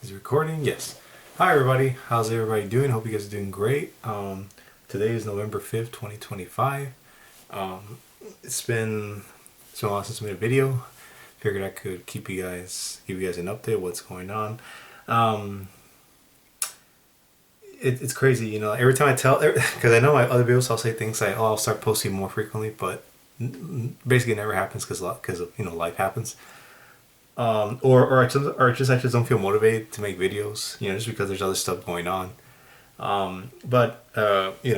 Is it recording? Yes. Hi everybody. How's everybody doing? Hope you guys are doing great. Today is November 5th, 2025. Um, it's been a while since I made a video. Figured I could give you guys an update of what's going on. Um, it's crazy, you know. Every time I tell, because I know my other videos, I'll say things like, "Oh, I'll start posting more frequently," but basically it never happens because life happens. I just don't feel motivated to make videos, just because there's other stuff going on.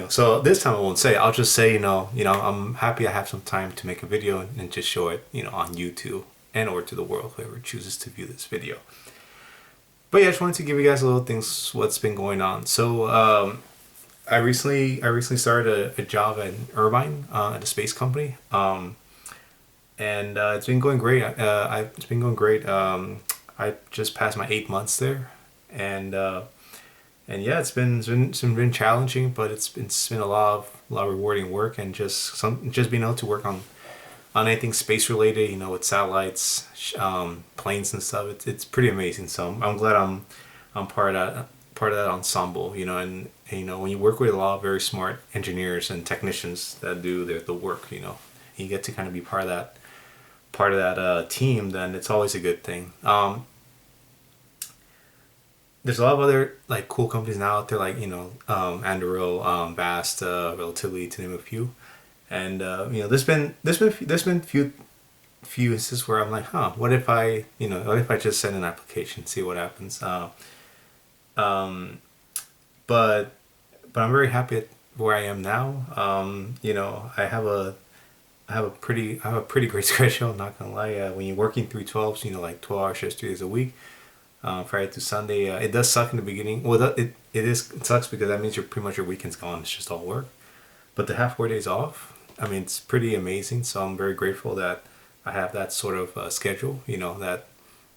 So this time I won't say. I'll just say, I'm happy I have some time to make a video and just show it, on YouTube and or to the world, whoever chooses to view this video. But yeah, I just wanted to give you guys a little things what's been going on. So I recently started a job at Irvine at a space company. And it's been going great. It's been going great. I just passed my 8 months there, and yeah, it's been challenging, but it's been a lot of rewarding work, and just being able to work on anything space related, with satellites, planes and stuff. It's pretty amazing. So I'm glad I'm part of that ensemble, and when you work with a lot of very smart engineers and technicians that do the work, you get to kind of be part of that team, then it's always a good thing. There's a lot of other like cool companies now out there, like Anduril, Vast, Relatively, to name a few. And there's been few instances where I'm like, what if I just send an application, see what happens. Um, but but I'm very happy at where I am now. I have a pretty great schedule. I'm not gonna lie. When you're working 312s, like 12 hour shifts, 3 days a week, Friday to Sunday, it does suck in the beginning. Well, it sucks because that means pretty much your weekend's gone. It's just all work. But to have 4 days off, I mean, it's pretty amazing. So I'm very grateful that I have that sort of schedule.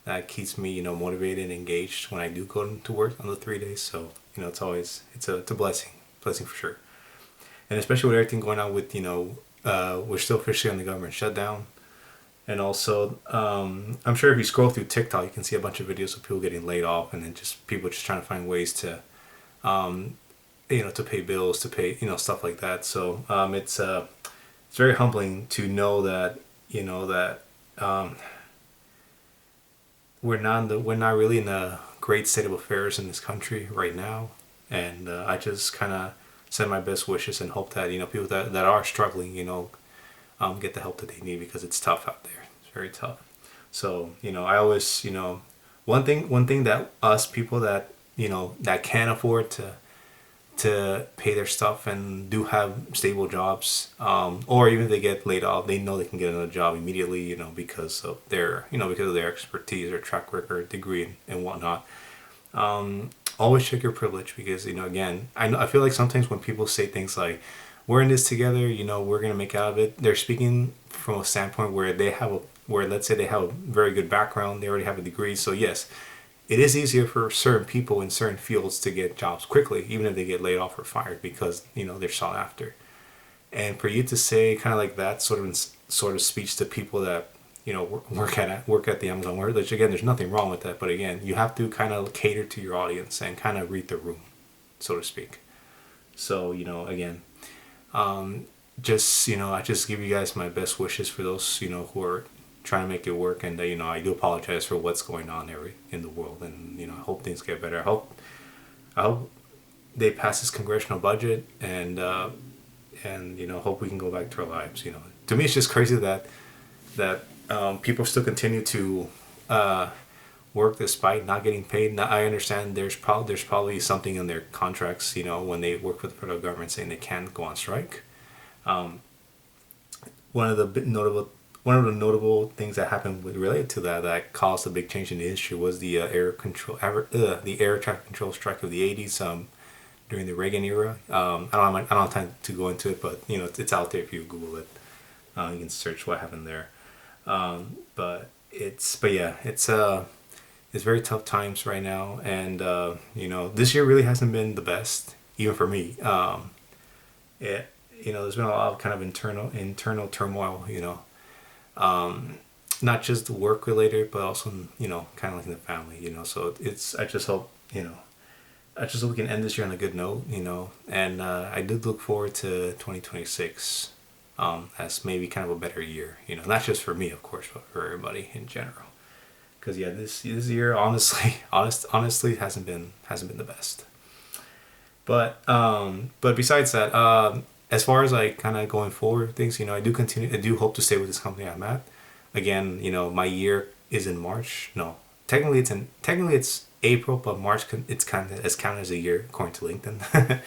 That keeps me motivated and engaged when I do go to work on the 3 days. So it's a blessing for sure. And especially with everything going on with we're still officially on the government shutdown. And also, I'm sure if you scroll through TikTok, you can see a bunch of videos of people getting laid off, and then just people just trying to find ways um, to pay bills, to pay, stuff like that. So it's very humbling to know that, um, we're not really in a great state of affairs in this country right now, and I just kind of send my best wishes and hope that people that are struggling, get the help that they need, because it's tough out there. It's very tough. So I always, one thing that us people that that can afford to pay their stuff and do have stable jobs, or even if they get laid off, they know they can get another job immediately, because of their expertise or track record, degree, and whatnot. Always check your privilege, because again, I feel like sometimes when people say things like we're in this together, we're gonna make out of it, they're speaking from a standpoint where let's say they have a very good background, they already have a degree. So yes, it is easier for certain people in certain fields to get jobs quickly, even if they get laid off or fired, because they're sought after. And for you to say kind of like that sort of speech to people that work at the Amazon warehouse, which again, there's nothing wrong with that, but again, you have to kind of cater to your audience and kind of read the room, so to speak. So again, I just give you guys my best wishes for those who are trying to make it work, and I do apologize for what's going on in the world, and I hope things get better. I hope they pass this congressional budget, and hope we can go back to our lives. To me, it's just crazy that people still continue to work despite not getting paid. Now, I understand there's probably something in their contracts, when they work for the federal government, saying they can't go on strike. Um, one of the notable things that happened related to that caused a big change in the industry was the the air traffic control strike of the '80s, during the Reagan era. I don't have time to go into it, but it's out there if you Google it. You can search what happened there. But yeah, it's very tough times right now, and this year really hasn't been the best, even for me. There's been a lot of kind of internal turmoil. Um, not just work related, but also, you know, kind of like in the family, you know. So it's, I just hope, you know, I just hope we can end this year on a good note, you know. And I did look forward to 2026 as maybe kind of a better year, you know, not just for me, of course, but for everybody in general. Because yeah, this year honestly, honestly hasn't been the best. But besides that, as far as like kind of going forward things, you know, I do hope to stay with this company I'm at. Again, you know, my year is in March. No, technically it's April, but March it's kind of as counted as a year according to LinkedIn.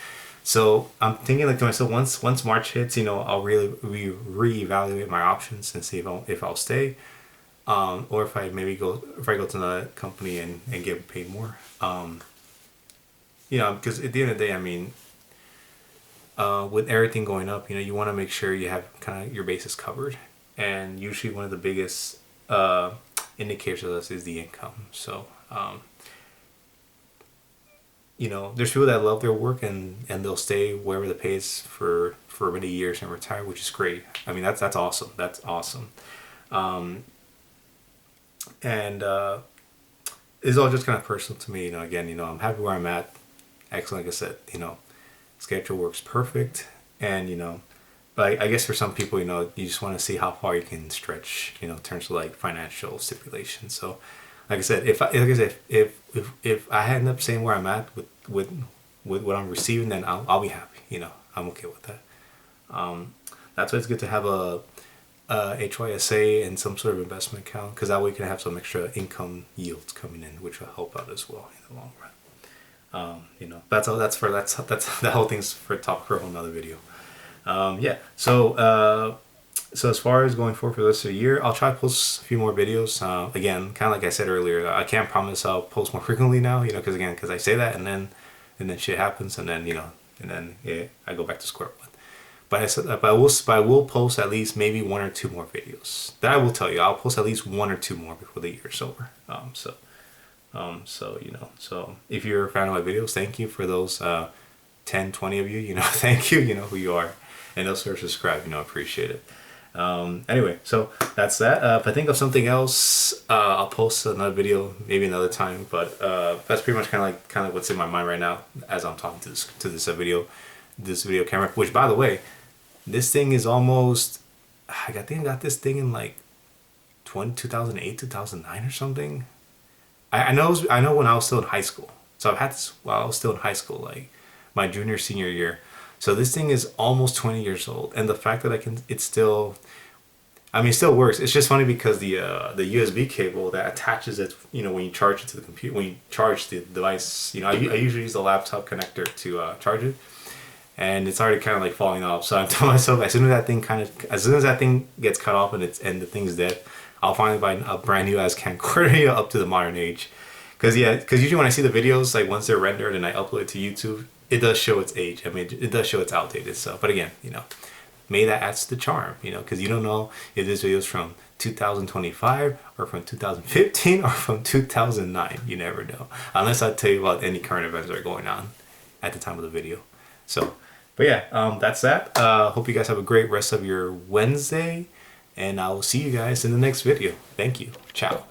So I'm thinking like to myself, once March hits, you know, I'll really reevaluate my options and see if I'll stay, or if I go to another company and get paid more. You know, because at the end of the day, I mean, with everything going up, you know, you want to make sure you have kind of your bases covered, and usually one of the biggest indicators of this is the income. So, you know, there's people that love their work and they'll stay wherever the pay is for many years and retire, which is great. I mean, that's awesome. That's awesome. And it's all just kind of personal to me. You know, again, you know, I'm happy where I'm at. Excellent, like I said, you know, schedule works perfect, and you know, but I guess for some people, you know, you just want to see how far you can stretch, you know, in terms of like financial stipulations. So, like I said, if I end up staying where I'm at with what I'm receiving, then I'll be happy. You know, I'm okay with that. That's why it's good to have a HYSA and some sort of investment account, because that way you can have some extra income yields coming in, which will help out as well in the long run. You know, that's the whole thing's for top for a whole nother video. Yeah. So as far as going forward for the rest of the year, I'll try to post a few more videos. Again, kind of like I said earlier, I can't promise I'll post more frequently now, you know, because I say that and then shit happens, and then, you know, and then yeah, I go back to square one. But I will post at least maybe one or two more videos. That I will tell you, I'll post at least one or two more before the year's over. So, you know, so if you're a fan of my videos, thank you for those 10, 20 of you, you know, thank you, you know who you are. And those who are subscribed, you know, appreciate it. Anyway, so that's that. If I think of something else, I'll post another video maybe another time. But that's pretty much kind of what's in my mind right now as I'm talking to this video camera. Which, by the way, this thing is almost. I think I got this thing in like 2008, 2009 or something. I know when I was still in high school. So I've had this while I was still in high school, like my junior senior year. So this thing is almost 20 years old, and the fact that it still works. It's just funny because the USB cable that attaches it, you know, when you charge it to the computer, when you charge the device, you know, I usually use the laptop connector to charge it, and it's already kind of like falling off. So I'm telling myself, as soon as that thing gets cut off and the thing's dead, I'll finally buy a brand new ass camcorder, you know, up to the modern age. Because usually when I see the videos, like once they're rendered and I upload it to YouTube, it does show its age. I mean, it does show it's outdated. So, but again, you know, maybe that adds to the charm, you know, because you don't know if this video is from 2025 or from 2015 or from 2009. You never know, unless I tell you about any current events that are going on at the time of the video. So, but yeah, that's that. Hope you guys have a great rest of your Wednesday, and I will see you guys in the next video. Thank you. Ciao.